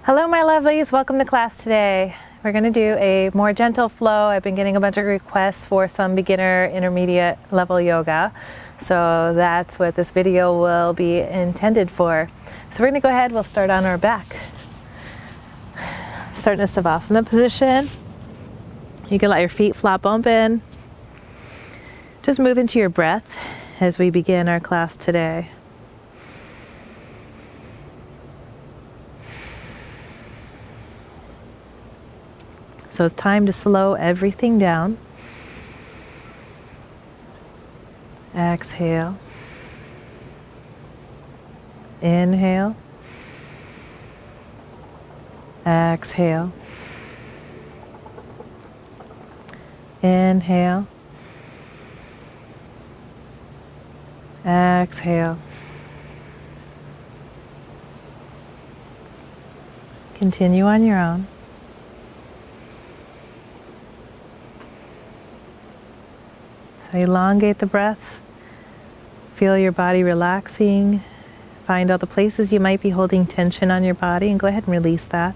Hello my lovelies, welcome to class today. We're going to do a more gentle flow. I've been getting a bunch of requests for some beginner, intermediate level yoga. So that's what this video will be intended for. So we're going to go ahead, we'll start on our back. Start in a savasana position. You can let your feet flop open. Just move into your breath as we begin our class today. So it's time to slow everything down. Exhale. Inhale. Exhale. Inhale. Exhale. Continue on your own. So elongate the breath. Feel your body relaxing. Find all the places you might be holding tension on your body and go ahead and release that.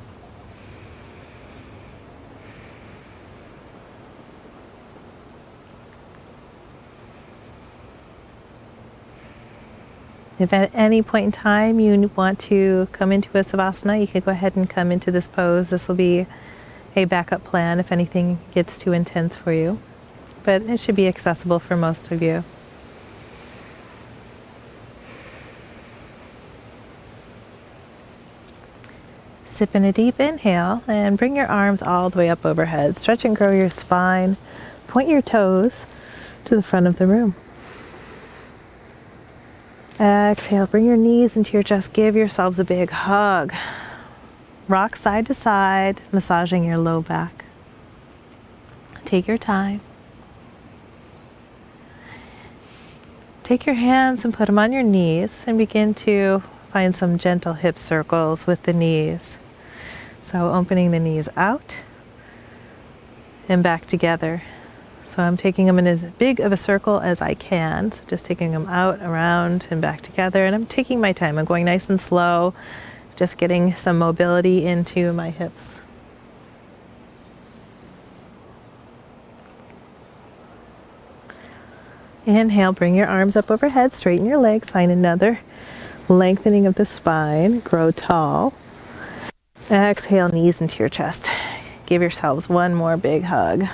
If at any point in time you want to come into a savasana, you can go ahead and come into this pose. This will be a backup plan if anything gets too intense for you, but it should be accessible for most of you. Sip in a deep inhale and bring your arms all the way up overhead. Stretch and grow your spine. Point your toes to the front of the room. Exhale, bring your knees into your chest. Give yourselves a big hug. Rock side to side, massaging your low back. Take your time. Take your hands and put them on your knees and begin to find some gentle hip circles with the knees. So opening the knees out and back together. So I'm taking them in as big of a circle as I can. So just taking them out, around, and back together. And I'm taking my time. I'm going nice and slow, just getting some mobility into my hips. Inhale, bring your arms up overhead, straighten your legs, find another lengthening of the spine, grow tall. Exhale, knees into your chest. Give yourselves one more big hug.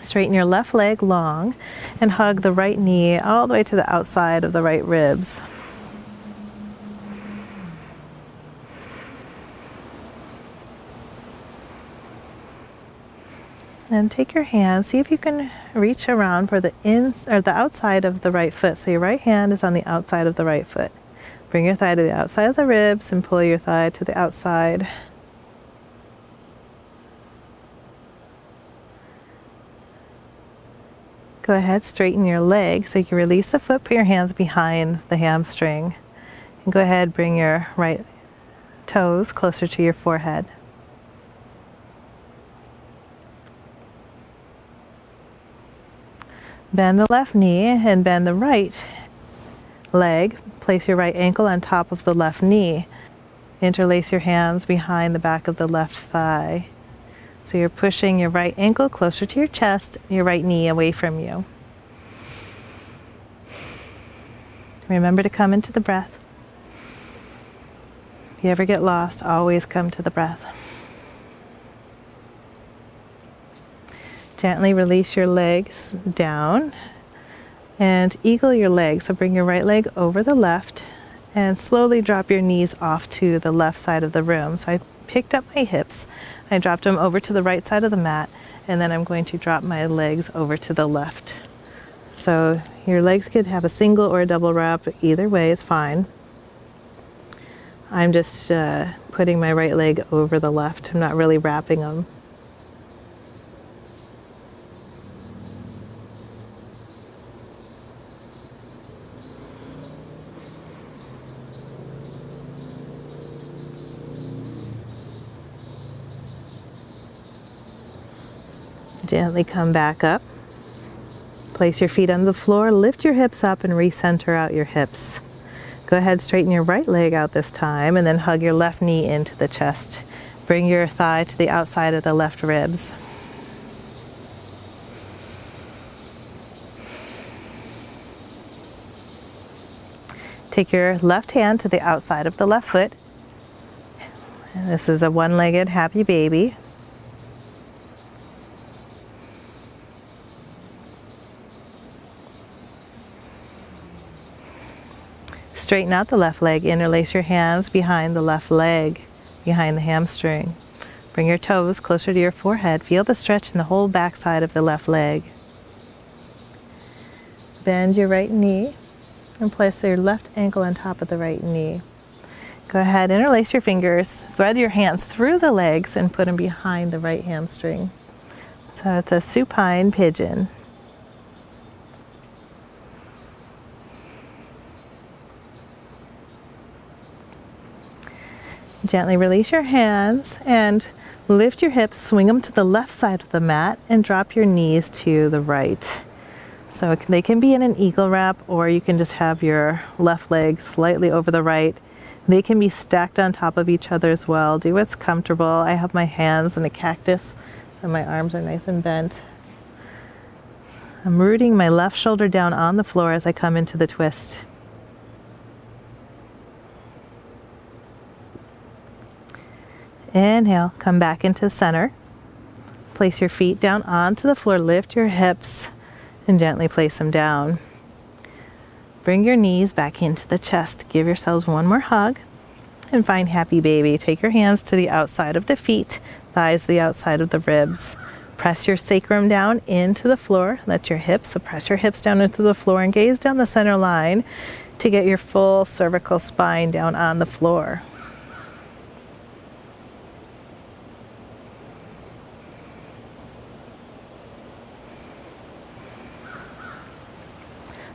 Straighten your left leg long and hug the right knee all the way to the outside of the right ribs. And take your hand, see if you can reach around for the outside of the right foot. So your right hand is on the outside of the right foot. Bring your thigh to the outside of the ribs and pull your thigh to the outside. Go ahead, straighten your leg so you can release the foot, put your hands behind the hamstring. And go ahead, bring your right toes closer to your forehead. Bend the left knee and bend the right leg. Place your right ankle on top of the left knee. Interlace your hands behind the back of the left thigh. So you're pushing your right ankle closer to your chest, your right knee away from you. Remember to come into the breath. If you ever get lost, always come to the breath. Gently release your legs down and eagle your legs. So bring your right leg over the left and slowly drop your knees off to the left side of the room. So I picked up my hips, I dropped them over to the right side of the mat, and then I'm going to drop my legs over to the left. So your legs could have a single or a double wrap, either way is fine. I'm just putting my right leg over the left. I'm not really wrapping them. Gently come back up. Place your feet on the floor, lift your hips up and recenter out your hips. Go ahead, straighten your right leg out this time, and then hug your left knee into the chest. Bring your thigh to the outside of the left ribs. Take your left hand to the outside of the left foot. And this is a one-legged happy baby. Straighten out the left leg. Interlace your hands behind the left leg, behind the hamstring. Bring your toes closer to your forehead. Feel the stretch in the whole back side of the left leg. Bend your right knee and place your left ankle on top of the right knee. Go ahead, interlace your fingers, thread your hands through the legs and put them behind the right hamstring. So it's a supine pigeon. Gently release your hands and lift your hips, swing them to the left side of the mat and drop your knees to the right. So they can be in an eagle wrap, or you can just have your left leg slightly over the right. They can be stacked on top of each other as well. Do what's comfortable. I have my hands in a cactus and my arms are nice and bent. I'm rooting my left shoulder down on the floor as I come into the twist. Inhale, come back into center. Place your feet down onto the floor, lift your hips, and gently place them down. Bring your knees back into the chest. Give yourselves one more hug and find happy baby. Take your hands to the outside of the feet, thighs to the outside of the ribs. Press your sacrum down into the floor. Let your hips, press your hips down into the floor and gaze down the center line to get your full cervical spine down on the floor.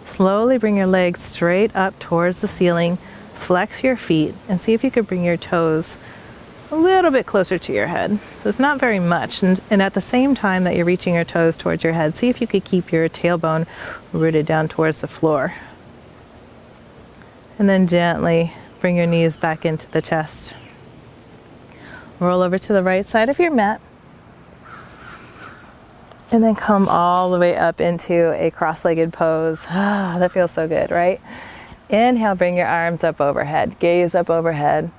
Slowly bring your legs straight up towards the ceiling. Flex your feet and see if you could bring your toes a little bit closer to your head. So it's not very much. And at the same time that you're reaching your toes towards your head, see if you could keep your tailbone rooted down towards the floor. And then gently bring your knees back into the chest. Roll over to the right side of your mat. And then come all the way up into a cross-legged pose. Ah, that feels so good, right? Inhale, bring your arms up overhead. Gaze up overhead.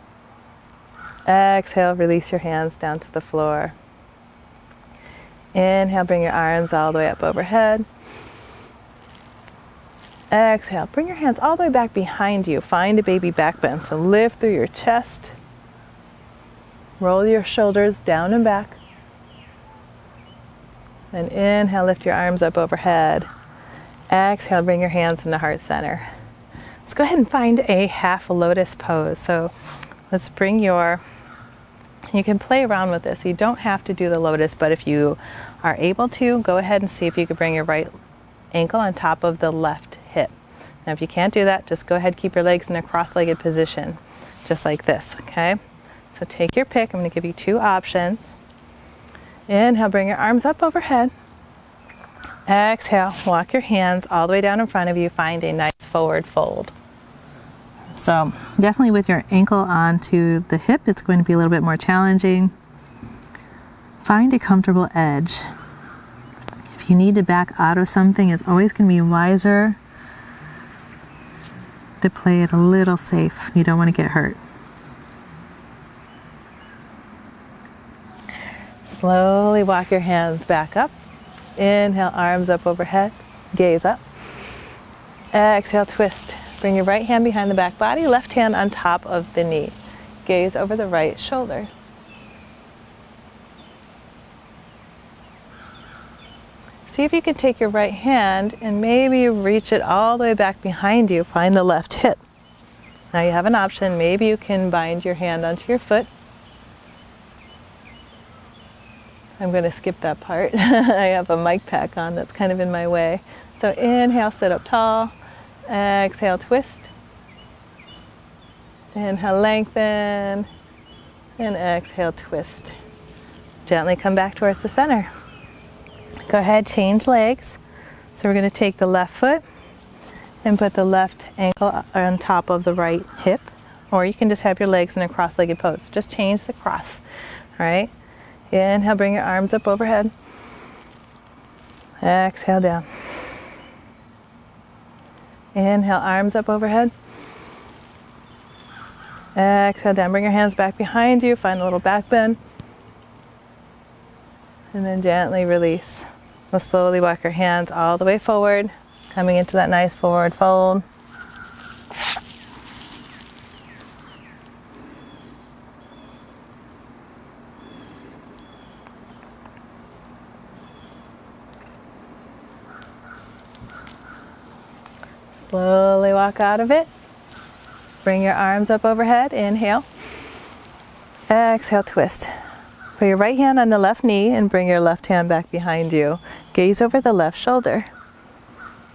Exhale, release your hands down to the floor. Inhale, bring your arms all the way up overhead. Exhale, bring your hands all the way back behind you. Find a baby back bend. So lift through your chest. Roll your shoulders down and back. And inhale, lift your arms up overhead. Exhale, bring your hands in the heart center. Let's go ahead and find a half lotus pose. So let's bring you can play around with this. You don't have to do the lotus, but if you are able to, go ahead and see if you could bring your right ankle on top of the left hip. Now if you can't do that, just go ahead, keep your legs in a cross-legged position, just like this, okay? So take your pick. I'm going to give you two options. Inhale, bring your arms up overhead. Exhale, walk your hands all the way down in front of you. Find a nice forward fold. So definitely with your ankle onto the hip, it's going to be a little bit more challenging. Find a comfortable edge. If you need to back out of something, it's always going to be wiser to play it a little safe. You don't want to get hurt. Slowly walk your hands back up. Inhale, arms up overhead. Gaze up. Exhale, twist. Bring your right hand behind the back body, left hand on top of the knee. Gaze over the right shoulder. See if you can take your right hand and maybe reach it all the way back behind you. Find the left hip. Now you have an option. Maybe you can bind your hand onto your foot. I'm going to skip that part. I have a mic pack on that's kind of in my way. So inhale, sit up tall. Exhale, twist. Inhale, lengthen. And exhale, twist. Gently come back towards the center. Go ahead, change legs. So we're going to take the left foot And put the left ankle on top of the right hip, or you can just have your legs in a cross-legged pose. Just change the cross, all right? Inhale, bring your arms up overhead. Exhale down. Inhale, arms up overhead. Exhale down. Bring your hands back behind you. Find a little back bend. And then gently release. We'll slowly walk your hands all the way forward, coming into that nice forward fold. Slowly walk out of it. Bring your arms up overhead. Inhale. Exhale, twist. Put your right hand on the left knee and bring your left hand back behind you. Gaze over the left shoulder.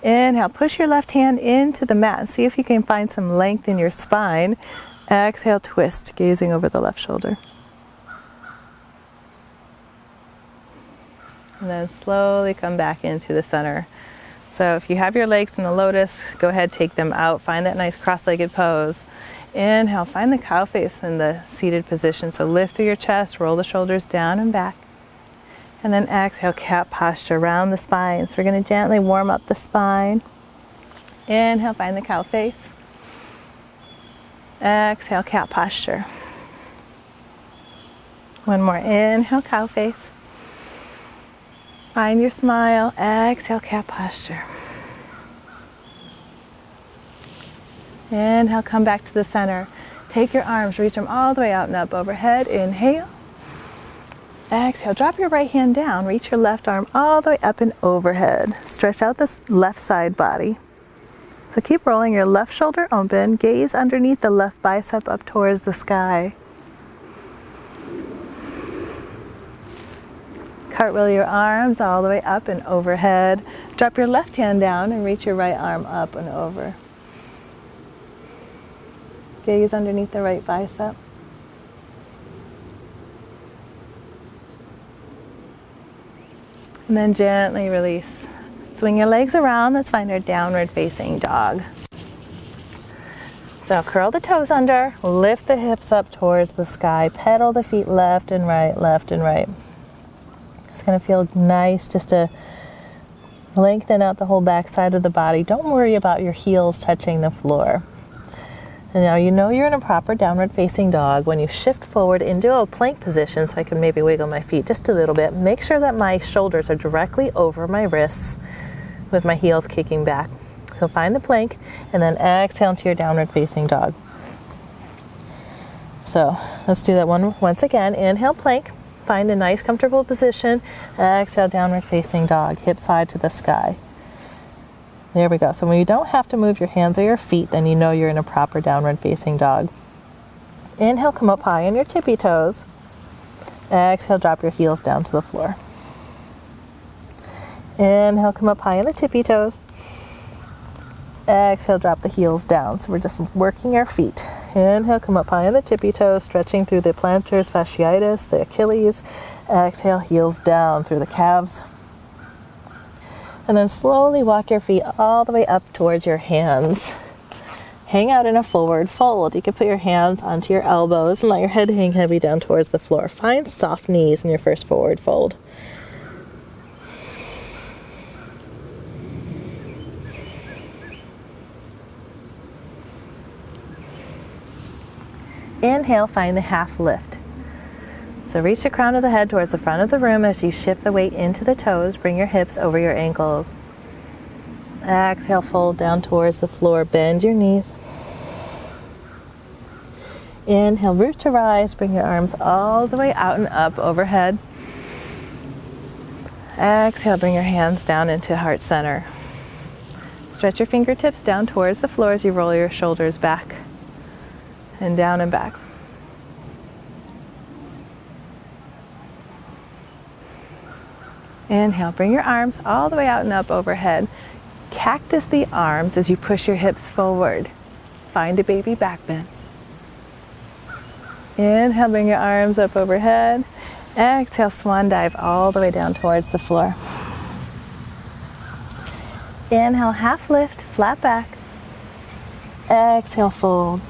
Inhale, push your left hand into the mat and see if you can find some length in your spine. Exhale, twist, gazing over the left shoulder. And then slowly come back into the center. So if you have your legs in the lotus, go ahead, take them out. Find that nice cross-legged pose. Inhale, find the cow face in the seated position. So lift through your chest, roll the shoulders down and back. And then exhale, cat posture around the spine. So we're going to gently warm up the spine. Inhale, find the cow face. Exhale, cat posture. One more, inhale, cow face. Find your smile. Exhale, cat posture. Inhale, come back to the center. Take your arms, reach them all the way out and up overhead. Inhale. Exhale, drop your right hand down. Reach your left arm all the way up and overhead. Stretch out this left side body. So keep rolling your left shoulder open. Gaze underneath the left bicep up towards the sky. Cartwheel your arms all the way up and overhead. Drop your left hand down and reach your right arm up and over. Gaze underneath the right bicep. And then gently release. Swing your legs around. Let's find our downward facing dog. So curl the toes under, lift the hips up towards the sky, pedal the feet left and right, left and right. It's going to feel nice just to lengthen out the whole back side of the body. Don't worry about your heels touching the floor. And now you know you're in a proper downward facing dog. When you shift forward into a plank position, so I can maybe wiggle my feet just a little bit, make sure that my shoulders are directly over my wrists with my heels kicking back. So find the plank and then exhale into your downward facing dog. So let's do that one once again. Inhale, plank. Find a nice comfortable position. Exhale, downward facing dog, hip side to the sky. There we go. So when you don't have to move your hands or your feet, then you know you're in a proper downward facing dog. Inhale, come up high on your tippy toes. Exhale, drop your heels down to the floor. Inhale, come up high on the tippy toes. Exhale, drop the heels down. So we're just working our feet. Inhale, come up high on the tippy toes, stretching through the plantars, fasciitis, the Achilles. Exhale, heels down through the calves. And then slowly walk your feet all the way up towards your hands. Hang out in a forward fold. You can put your hands onto your elbows and let your head hang heavy down towards the floor. Find soft knees in your first forward fold. Inhale, find the half lift. So reach the crown of the head towards the front of the room as you shift the weight into the toes. Bring your hips over your ankles. Exhale, fold down towards the floor. Bend your knees. Inhale, root to rise. Bring your arms all the way out and up overhead. Exhale, bring your hands down into heart center. Stretch your fingertips down towards the floor as you roll your shoulders back and down and back. Inhale, bring your arms all the way out and up overhead. Cactus the arms as you push your hips forward. Find a baby back bend. Inhale, bring your arms up overhead. Exhale, swan dive all the way down towards the floor. Inhale, half lift, flat back. Exhale, fold.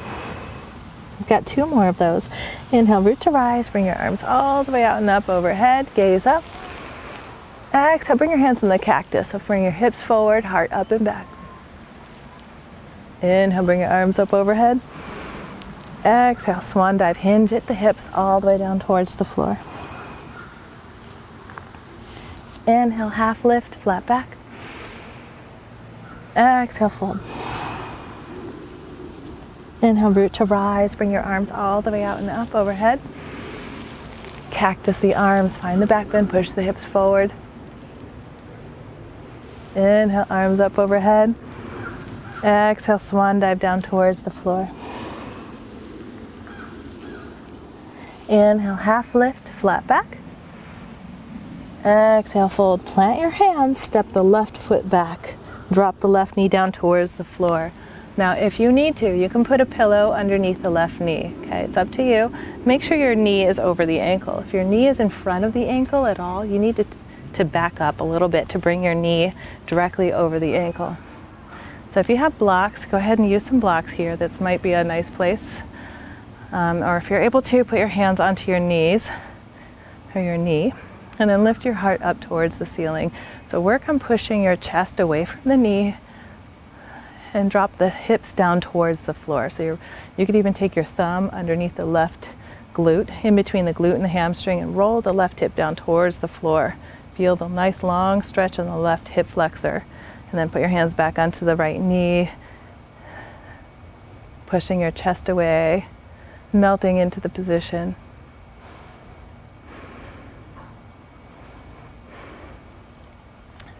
We've got 2 more of those. Inhale, root to rise. Bring your arms all the way out and up overhead. Gaze up. Exhale, bring your hands in the cactus. So bring your hips forward, heart up and back. Inhale, bring your arms up overhead. Exhale, swan dive. Hinge at the hips all the way down towards the floor. Inhale, half lift, flat back. Exhale, fold. Inhale, root to rise. Bring your arms all the way out and up overhead. Cactus the arms, find the back bend, push the hips forward. Inhale, arms up overhead. Exhale, swan dive down towards the floor. Inhale, half lift, flat back. Exhale, fold. Plant your hands, step the left foot back. Drop the left knee down towards the floor. Now, if you need to, you can put a pillow underneath the left knee. Okay, it's up to you. Make sure your knee is over the ankle. If your knee is in front of the ankle at all, you need to back up a little bit to bring your knee directly over the ankle. So if you have blocks, go ahead and use some blocks here. This might be a nice place. Or if you're able to, put your hands onto your knees or your knee, and then lift your heart up towards the ceiling. So work on pushing your chest away from the knee and drop the hips down towards the floor. So you could even take your thumb underneath the left glute, in between the glute and the hamstring, and roll the left hip down towards the floor. Feel the nice long stretch on the left hip flexor. And then put your hands back onto the right knee, pushing your chest away, melting into the position.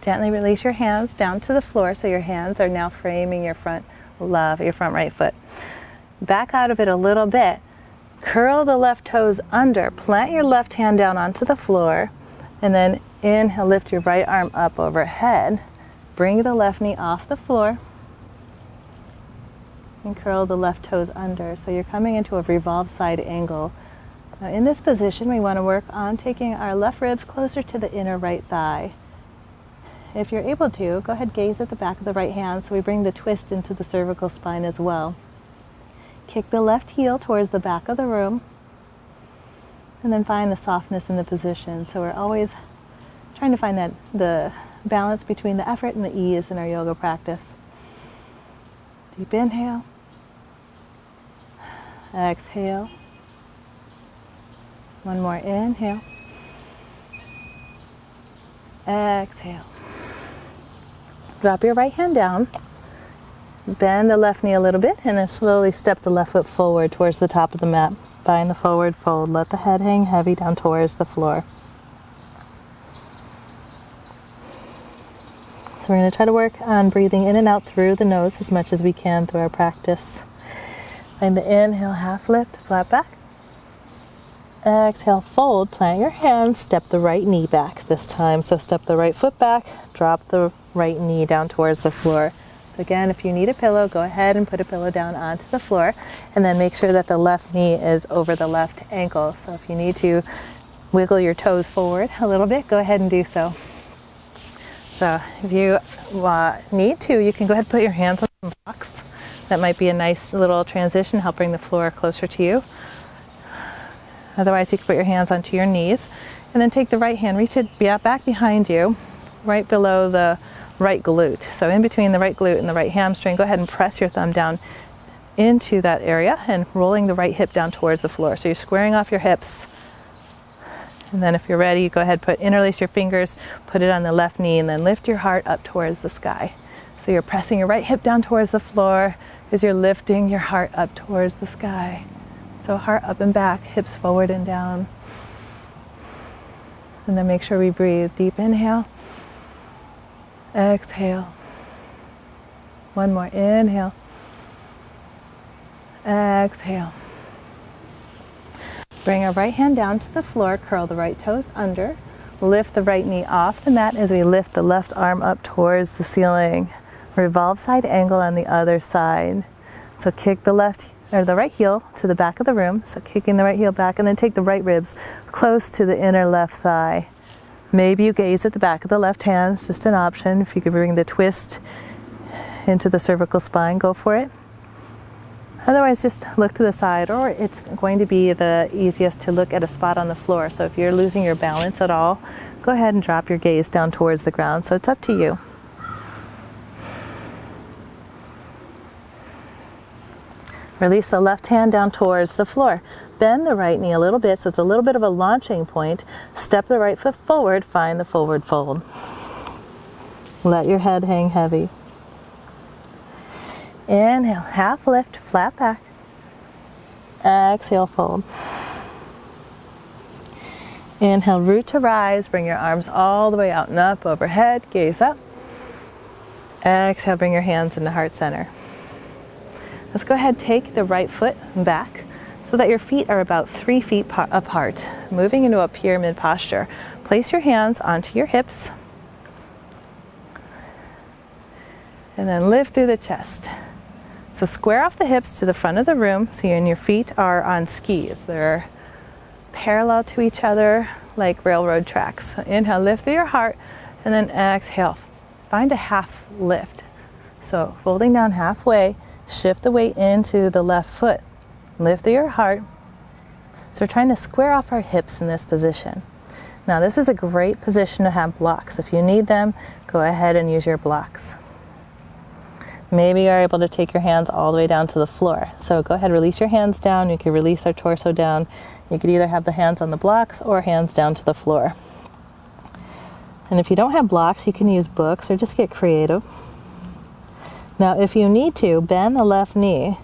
Gently release your hands down to the floor, so your hands are now framing your front right foot. Back out of it a little bit. Curl the left toes under. Plant your left hand down onto the floor, and then inhale, lift your right arm up overhead. Bring the left knee off the floor and curl the left toes under. So you're coming into a revolved side angle. Now in this position, we want to work on taking our left ribs closer to the inner right thigh. If you're able to, go ahead, gaze at the back of the right hand, so we bring the twist into the cervical spine as well. Kick the left heel towards the back of the room, and then find the softness in the position. So we're always trying to find the balance between the effort and the ease in our yoga practice. Deep inhale. Exhale. One more inhale. Exhale. Drop your right hand down, bend the left knee a little bit, and then slowly step the left foot forward towards the top of the mat. Find the forward fold. Let the head hang heavy down towards the floor. So we're going to try to work on breathing in and out through the nose as much as we can through our practice. Find the inhale, half lift, flat back. Exhale, fold, plant your hands, step the right knee back this time. So step the right foot back, drop the right knee down towards the floor. So again, if you need a pillow, go ahead and put a pillow down onto the floor, and then make sure that the left knee is over the left ankle. So if you need to wiggle your toes forward a little bit, go ahead and do so. So if you need to, you can go ahead and put your hands on some blocks. That might be a nice little transition, help bring the floor closer to you. Otherwise, you can put your hands onto your knees, and then take the right hand, reach it back behind you, right below the right glute. So in between the right glute and the right hamstring, go ahead and press your thumb down into that area and rolling the right hip down towards the floor. So you're squaring off your hips. And then if you're ready, go ahead, interlace your fingers, put it on the left knee, and then lift your heart up towards the sky. So you're pressing your right hip down towards the floor as you're lifting your heart up towards the sky. So heart up and back, hips forward and down. And then make sure we breathe. Deep inhale. Exhale. One more inhale. Exhale. Bring our right hand down to the floor, curl the right toes under, lift the right knee off the mat as we lift the left arm up towards the ceiling. Revolve side angle on the other side. So kick the right heel to the back of the room, so kicking the right heel back, and then take the right ribs close to the inner left thigh. Maybe you gaze at the back of the left hand, it's just an option. If you could bring the twist into the cervical spine, go for it. Otherwise, just look to the side, or it's going to be the easiest to look at a spot on the floor. So if you're losing your balance at all, go ahead and drop your gaze down towards the ground. So it's up to you. Release the left hand down towards the floor. Bend the right knee a little bit so it's a little bit of a launching point. Step the right foot forward, find the forward fold. Let your head hang heavy. Inhale, half lift, flat back. Exhale, fold. Inhale, root to rise. Bring your arms all the way out and up, overhead, gaze up. Exhale, bring your hands into heart center. Let's go ahead, take the right foot back so that your feet are about 3 feet apart, moving into a pyramid posture. Place your hands onto your hips and then lift through the chest. So square off the hips to the front of the room so your feet are on skis. They're parallel to each other like railroad tracks. So inhale, lift through your heart, and then exhale. Find a half lift. So folding down halfway, shift the weight into the left foot. Lift through your heart. So we're trying to square off our hips in this position. Now this is a great position to have blocks. If you need them, go ahead and use your blocks. Maybe you're able to take your hands all the way down to the floor. So go ahead, release your hands down. You can release our torso down. You could either have the hands on the blocks or hands down to the floor. And if you don't have blocks, you can use books or just get creative. Now, if you need to, bend the left knee.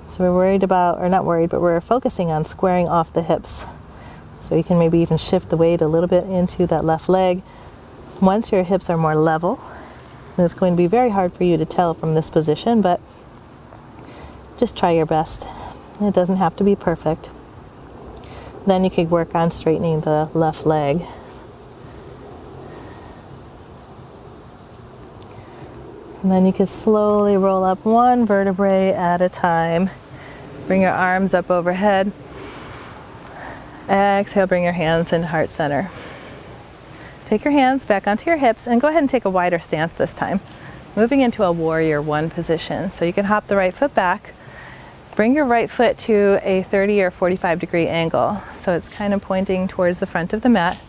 So we're worried about, or not worried, but we're focusing on squaring off the hips. So you can maybe even shift the weight a little bit into that left leg. Once your hips are more level, and it's going to be very hard for you to tell from this position, but just try your best. It doesn't have to be perfect. Then you could work on straightening the left leg. And then you can slowly roll up one vertebrae at a time. Bring your arms up overhead. Exhale, bring your hands into heart center. Take your hands back onto your hips and go ahead and take a wider stance this time. Moving into a warrior one position. So you can hop the right foot back. Bring your right foot to a 30 or 45 degree angle. So it's kind of pointing towards the front of the mat.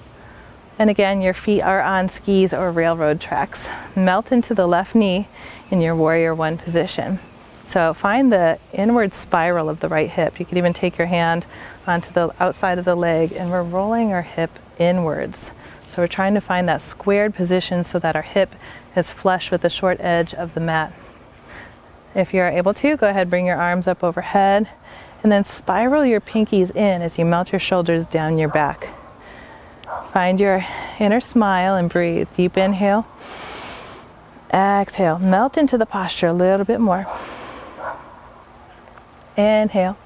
And again, your feet are on skis or railroad tracks. Melt into the left knee in your warrior one position. So find the inward spiral of the right hip. You could even take your hand onto the outside of the leg, and we're rolling our hip inwards. So we're trying to find that squared position so that our hip is flush with the short edge of the mat. If you're able to, go ahead, bring your arms up overhead, and then spiral your pinkies in as you melt your shoulders down your back. Find your inner smile and breathe. Deep inhale. Exhale. Melt into the posture a little bit more. Inhale.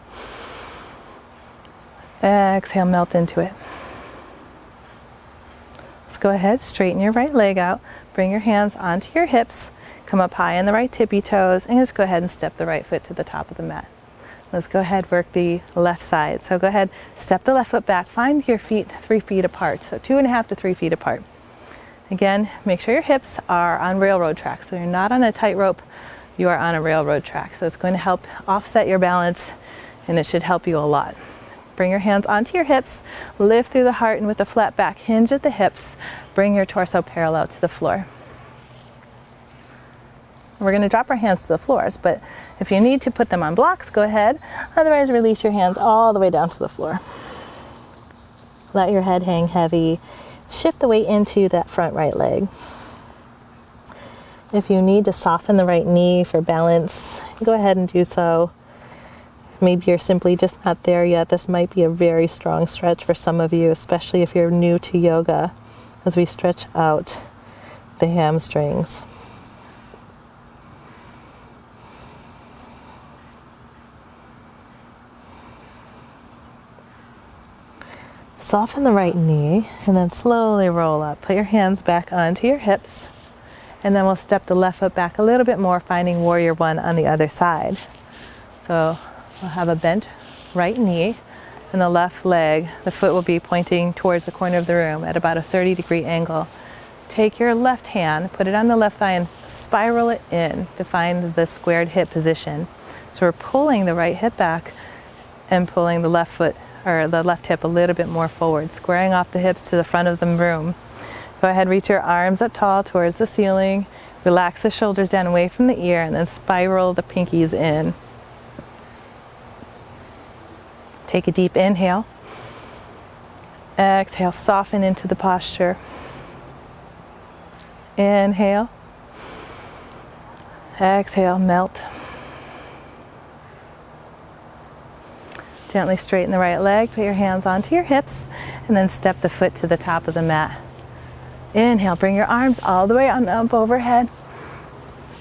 Exhale, melt into it. Let's go ahead, straighten your right leg out. Bring your hands onto your hips. Come up high on the right tippy toes, and just go ahead and step the right foot to the top of the mat. Let's go ahead, work the left side. So go ahead, step the left foot back. Find your feet 3 feet apart, so 2.5 to 3 feet apart. Again, make sure your hips are on railroad tracks. So you're not on a tightrope, you are on a railroad track. So it's going to help offset your balance, and it should help you a lot. Bring your hands onto your hips, lift through the heart, and with a flat back, hinge at the hips. Bring your torso parallel to the floor. We're going to drop our hands to the floors, but if you need to put them on blocks, go ahead. Otherwise, release your hands all the way down to the floor. Let your head hang heavy. Shift the weight into that front right leg. If you need to soften the right knee for balance, go ahead and do so. Maybe you're simply just not there yet. This might be a very strong stretch for some of you, especially if you're new to yoga, as we stretch out the hamstrings. Soften the right knee and then slowly roll up. Put your hands back onto your hips, and then we'll step the left foot back a little bit more, finding warrior one on the other side. So we'll have a bent right knee and the left leg. The foot will be pointing towards the corner of the room at about a 30-degree angle. Take your left hand, put it on the left thigh, and spiral it in to find the squared hip position. So we're pulling the right hip back and pulling the left foot or the left hip a little bit more forward, squaring off the hips to the front of the room. Go ahead, reach your arms up tall towards the ceiling. Relax the shoulders down away from the ear and then spiral the pinkies in. Take a deep inhale. Exhale, soften into the posture. Inhale. Exhale, melt. Gently straighten the right leg, put your hands onto your hips, and then step the foot to the top of the mat. Inhale, bring your arms all the way on up overhead.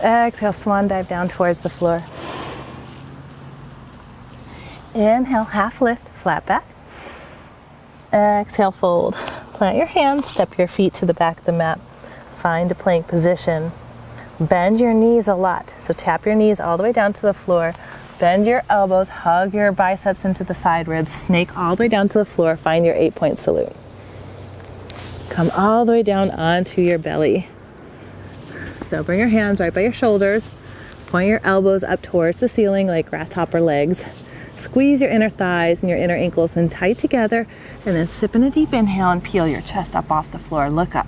Exhale, swan dive down towards the floor. Inhale, half lift, flat back. Exhale, fold. Plant your hands, step your feet to the back of the mat. Find a plank position. Bend your knees a lot. So tap your knees all the way down to the floor. Bend your elbows, hug your biceps into the side ribs, snake all the way down to the floor. Find your 8-point salute. Come all the way down onto your belly. So bring your hands right by your shoulders. Point your elbows up towards the ceiling like grasshopper legs. Squeeze your inner thighs and your inner ankles in tight together, and then sip in a deep inhale and peel your chest up off the floor. Look up.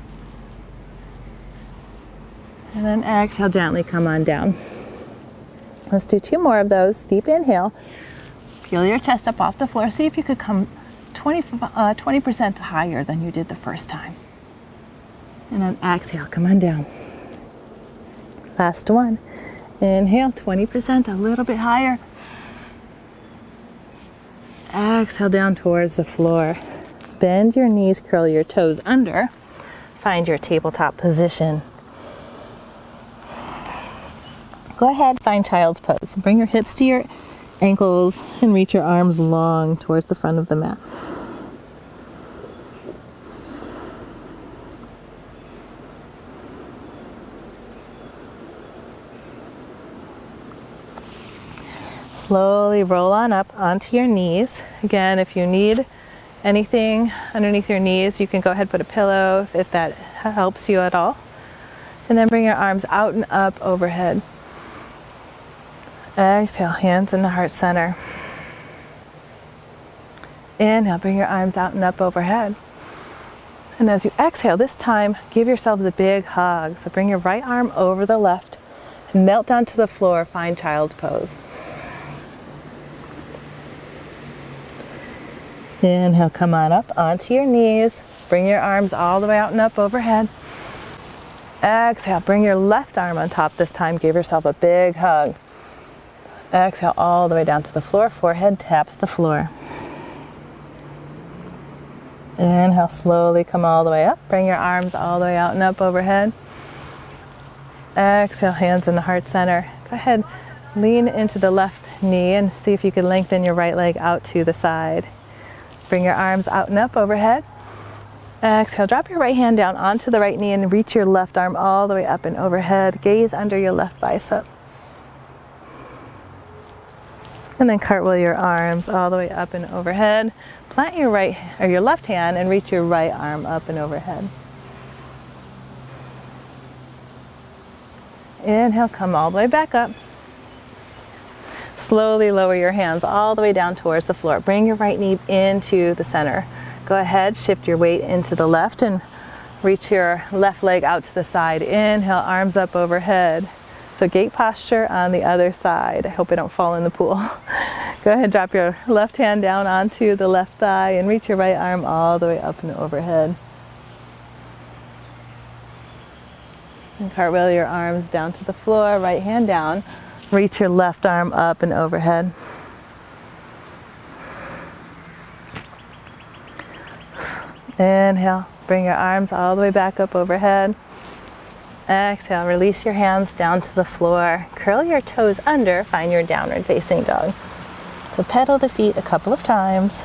And then exhale, gently come on down. Let's do 2 more of those. Deep inhale. Peel your chest up off the floor. See if you could come 20% higher than you did the first time. And then exhale, come on down. Last one. Inhale, 20%, a little bit higher. Exhale down towards the floor. Bend your knees, curl your toes under. Find your tabletop position. Go ahead, find child's pose. Bring your hips to your ankles and reach your arms long towards the front of the mat. Slowly roll on up onto your knees. Again, if you need anything underneath your knees, you can go ahead and put a pillow if that helps you at all. And then bring your arms out and up overhead. Exhale, hands in the heart center. Inhale, bring your arms out and up overhead. And as you exhale, this time, give yourselves a big hug. So bring your right arm over the left and melt down to the floor, find child's pose. Inhale, come on up onto your knees. Bring your arms all the way out and up overhead. Exhale, bring your left arm on top this time. Give yourself a big hug. Exhale all the way down to the floor. Forehead taps the floor. Inhale, slowly come all the way up. Bring your arms all the way out and up overhead. Exhale, hands in the heart center. Go ahead, lean into the left knee and see if you can lengthen your right leg out to the side. Bring your arms out and up overhead. Exhale, drop your right hand down onto the right knee and reach your left arm all the way up and overhead. Gaze under your left bicep. And then cartwheel your arms all the way up and overhead. Plant your your left hand and reach your right arm up and overhead. Inhale, come all the way back up. Slowly lower your hands all the way down towards the floor. Bring your right knee into the center. Go ahead, shift your weight into the left and reach your left leg out to the side. Inhale, arms up overhead. So gate posture on the other side. I hope I don't fall in the pool. Go ahead, drop your left hand down onto the left thigh and reach your right arm all the way up and overhead. And cartwheel your arms down to the floor, right hand down. Reach your left arm up and overhead. Inhale, bring your arms all the way back up overhead. Exhale, release your hands down to the floor. Curl your toes under, find your downward facing dog. So pedal the feet a couple of times.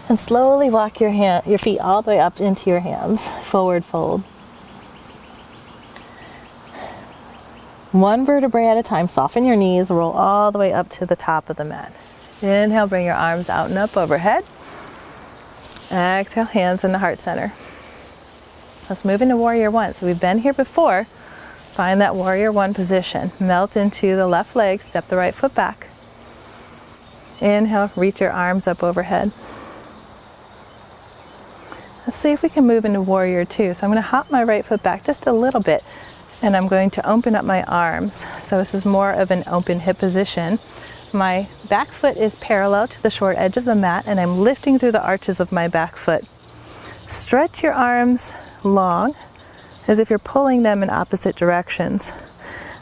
And slowly walk your feet all the way up into your hands. Forward fold. One vertebrae at a time. Soften your knees. Roll all the way up to the top of the mat. Inhale, bring your arms out and up overhead. Exhale, hands in the heart center. Let's move into warrior one. So we've been here before. Find that warrior one position. Melt into the left leg, step the right foot back. Inhale, reach your arms up overhead. Let's see if we can move into warrior two. So I'm going to hop my right foot back just a little bit, and I'm going to open up my arms. So this is more of an open hip position. My back foot is parallel to the short edge of the mat, and I'm lifting through the arches of my back foot. Stretch your arms long, as if you're pulling them in opposite directions.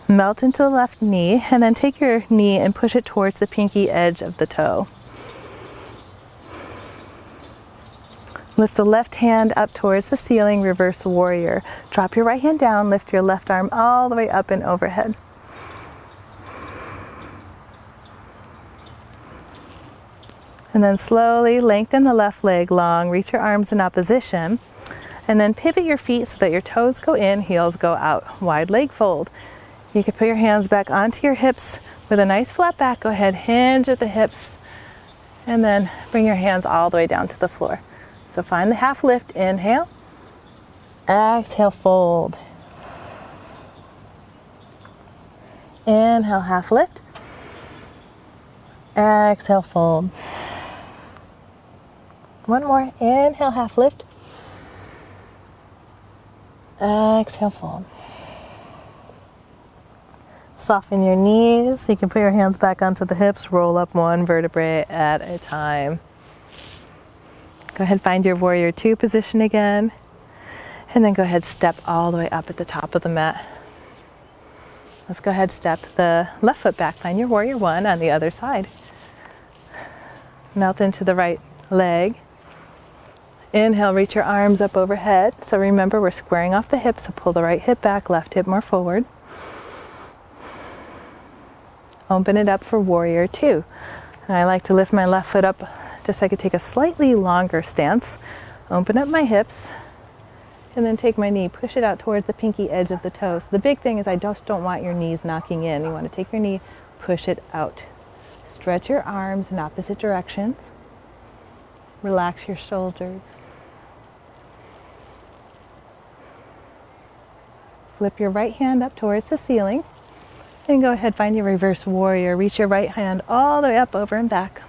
Melt into the left knee, and then take your knee and push it towards the pinky edge of the toe. Lift the left hand up towards the ceiling, reverse warrior. Drop your right hand down, lift your left arm all the way up and overhead. And then slowly lengthen the left leg long, reach your arms in opposition, and then pivot your feet so that your toes go in, heels go out. Wide leg fold. You can put your hands back onto your hips with a nice flat back. Go ahead, hinge at the hips, and then bring your hands all the way down to the floor. So find the half lift, inhale, exhale, fold. Inhale, half lift, exhale, fold. One more, inhale, half lift, exhale, fold. Soften your knees. You can put your hands back onto the hips, roll up one vertebrae at a time. Go ahead, find your warrior two position again, and then go ahead, step all the way up at the top of the mat. Let's go ahead, step the left foot back, find your warrior one on the other side. Melt into the right leg. Inhale, reach your arms up overhead. So remember, we're squaring off the hips, so pull the right hip back, left hip more forward. Open it up for warrior two. And I like to lift my left foot up just so I could take a slightly longer stance. Open up my hips, and then take my knee, push it out towards the pinky edge of the toes. The big thing is I just don't want your knees knocking in. You want to take your knee, push it out. Stretch your arms in opposite directions. Relax your shoulders. Flip your right hand up towards the ceiling, and go ahead, find your reverse warrior. Reach your right hand all the way up, over and back.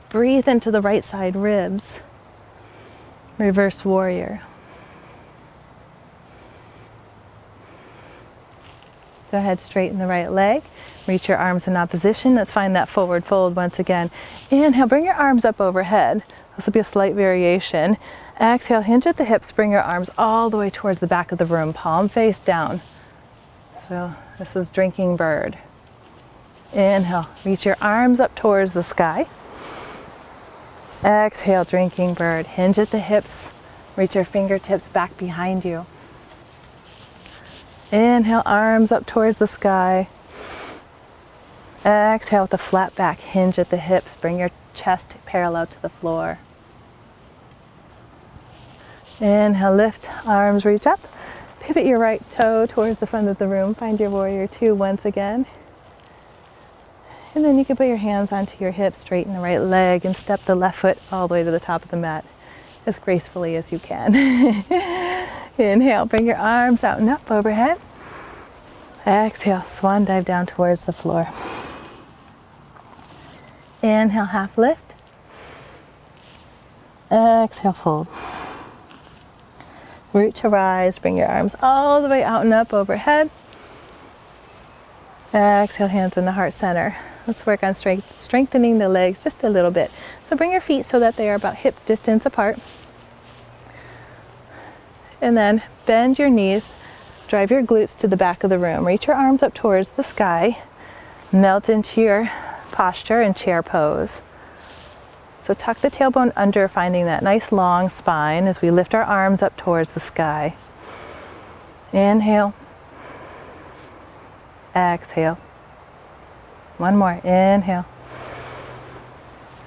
Breathe into the right side ribs. Reverse warrior. Go ahead, straighten the right leg. Reach your arms in opposition. Let's find that forward fold once again. Inhale, bring your arms up overhead. This will be a slight variation. Exhale, hinge at the hips. Bring your arms all the way towards the back of the room, palm face down. So this is drinking bird. Inhale, reach your arms up towards the sky. Exhale, drinking bird. Hinge at the hips. Reach your fingertips back behind you. Inhale, arms up towards the sky. Exhale with a flat back, hinge at the hips. Bring your chest parallel to the floor. Inhale, lift, arms reach up. Pivot your right toe towards the front of the room. Find your warrior two once again. And then you can put your hands onto your hips, straighten the right leg, and step the left foot all the way to the top of the mat as gracefully as you can. Inhale, bring your arms out and up overhead. Exhale, swan dive down towards the floor. Inhale, half lift. Exhale, fold. Root to rise, bring your arms all the way out and up overhead. Exhale, hands in the heart center. Let's work on strengthening the legs just a little bit. So bring your feet so that they are about hip distance apart. And then bend your knees, drive your glutes to the back of the room. Reach your arms up towards the sky. Melt into your posture and chair pose. So tuck the tailbone under, finding that nice long spine as we lift our arms up towards the sky. Inhale. Exhale. One more. Inhale.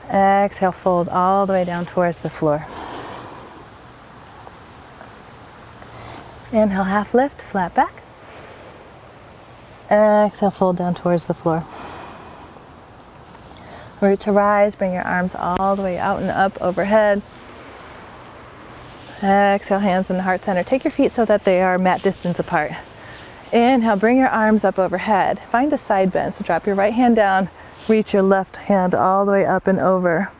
Exhale, fold all the way down towards the floor. Inhale, half lift, flat back. Exhale, fold down towards the floor. Root to rise, bring your arms all the way out and up overhead. Exhale, hands in the heart center. Take your feet so that they are mat distance apart. Inhale, bring your arms up overhead. Find a side bend, so drop your right hand down, reach your left hand all the way up and over.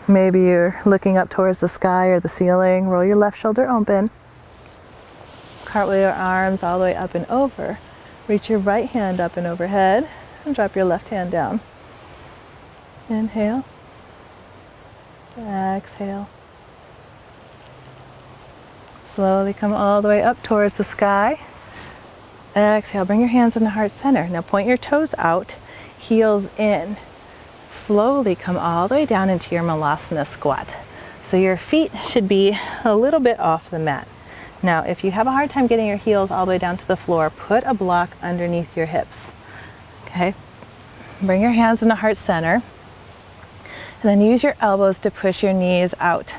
Maybe you're looking up towards the sky or the ceiling. Roll your left shoulder open. Cartwheel your arms all the way up and over. Reach your right hand up and overhead and drop your left hand down. Inhale. Exhale. Slowly come all the way up towards the sky. Exhale, bring your hands in the heart center. Now point your toes out, heels in. Slowly come all the way down into your malasana squat. So your feet should be a little bit off the mat. Now, if you have a hard time getting your heels all the way down to the floor, put a block underneath your hips. Okay? Bring your hands in the heart center. And then use your elbows to push your knees out.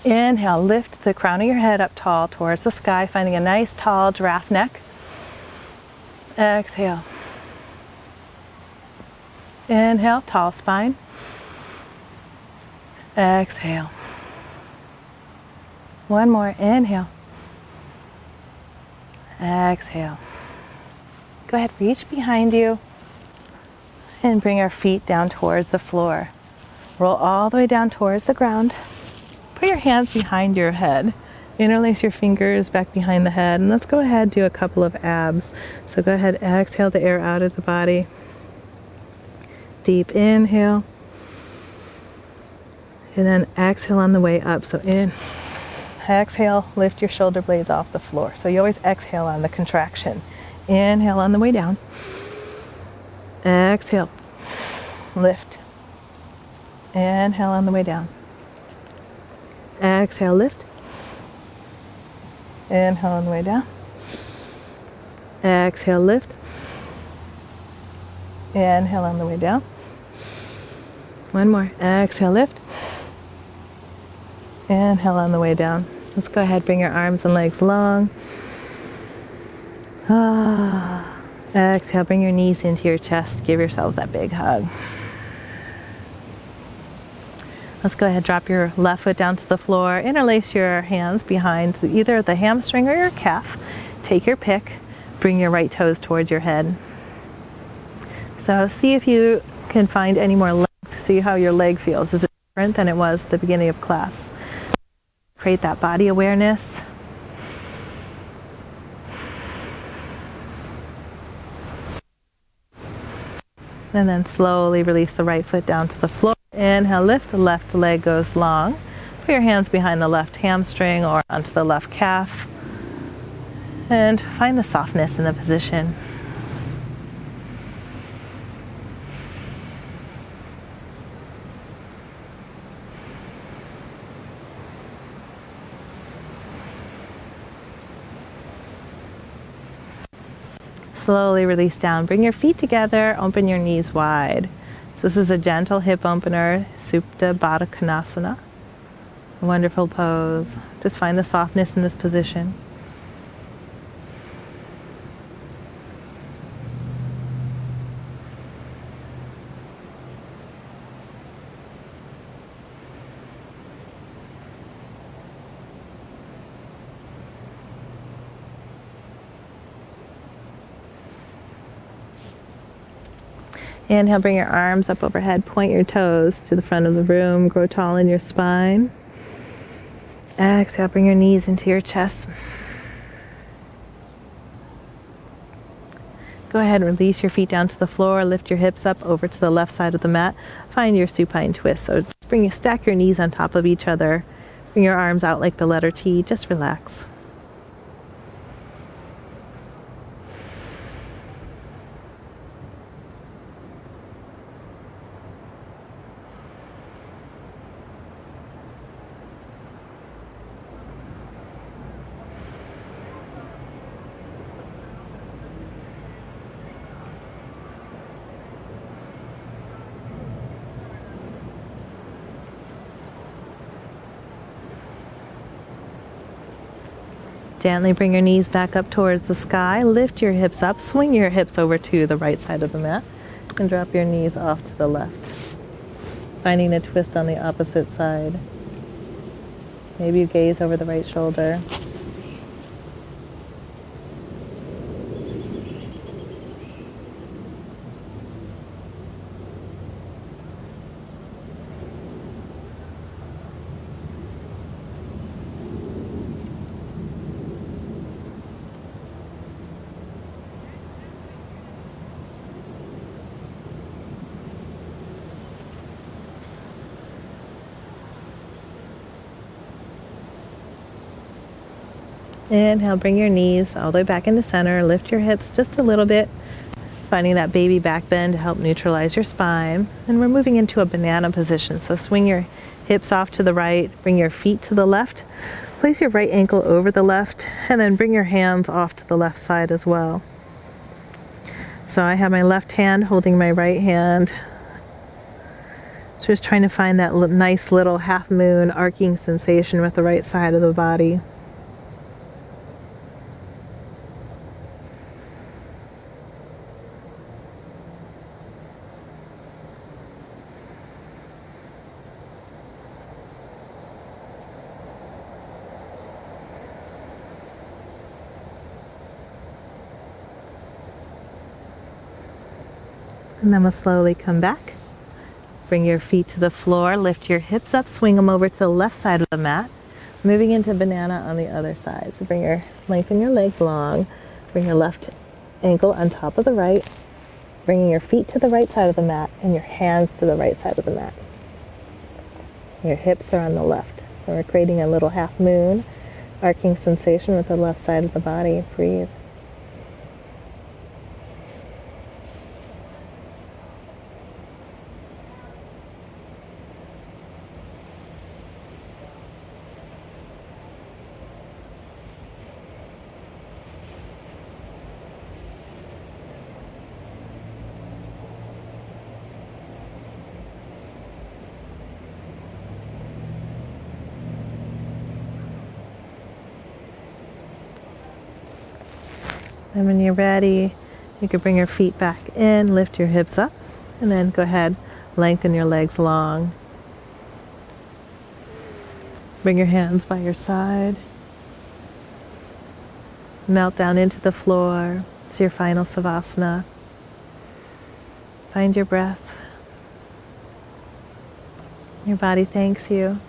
Inhale, lift the crown of your head up tall towards the sky, finding a nice tall giraffe neck. Exhale. Inhale, tall spine. Exhale. One more, inhale. Exhale. Go ahead, reach behind you and bring our feet down towards the floor. Roll all the way down towards the ground. Put your hands behind your head. Interlace your fingers back behind the head, and let's go ahead and do a couple of abs. So go ahead, exhale the air out of the body. Deep inhale. And then exhale on the way up. So in, exhale, lift your shoulder blades off the floor. So you always exhale on the contraction. Inhale on the way down. Exhale, lift. Inhale on the way down. Exhale, lift. Inhale on the way down. Exhale, lift. Inhale on the way down. One more. Exhale, lift. Inhale on the way down. Let's go ahead, bring your arms and legs long. Exhale, bring your knees into your chest. Give yourselves that big hug. Let's go ahead, drop your left foot down to the floor. Interlace your hands behind either the hamstring or your calf. Take your pick. Bring your right toes towards your head. So see if you can find any more length. See how your leg feels. Is it different than it was at the beginning of class? Create that body awareness. And then slowly release the right foot down to the floor. Inhale, lift, the left leg goes long. Put your hands behind the left hamstring or onto the left calf. And find the softness in the position. Slowly release down. Bring your feet together. Open your knees wide. So this is a gentle hip opener, Supta Baddha Konasana. A wonderful pose. Just find the softness in this position. Inhale, bring your arms up overhead, point your toes to the front of the room, grow tall in your spine. Exhale, bring your knees into your chest. Go ahead and release your feet down to the floor, lift your hips up over to the left side of the mat. Find your supine twist. So just stack your knees on top of each other. Bring your arms out like the letter T, just relax. Gently bring your knees back up towards the sky. Lift your hips up. Swing your hips over to the right side of the mat. And drop your knees off to the left. Finding a twist on the opposite side. Maybe you gaze over the right shoulder. Inhale, bring your knees all the way back into center. Lift your hips just a little bit, finding that baby back bend to help neutralize your spine. And we're moving into a banana position. So swing your hips off to the right, bring your feet to the left. Place your right ankle over the left, and then bring your hands off to the left side as well. So I have my left hand holding my right hand. Just trying to find that nice little half moon arcing sensation with the right side of the body. And then we'll slowly come back. Bring your feet to the floor, lift your hips up, swing them over to the left side of the mat. Moving into banana on the other side. So lengthen your legs long. Bring your left ankle on top of the right. Bringing your feet to the right side of the mat and your hands to the right side of the mat. Your hips are on the left. So we're creating a little half moon, arcing sensation with the left side of the body. Breathe. And when you're ready, you can bring your feet back in, lift your hips up, and then go ahead, lengthen your legs long. Bring your hands by your side. Melt down into the floor. It's your final savasana. Find your breath. Your body thanks you.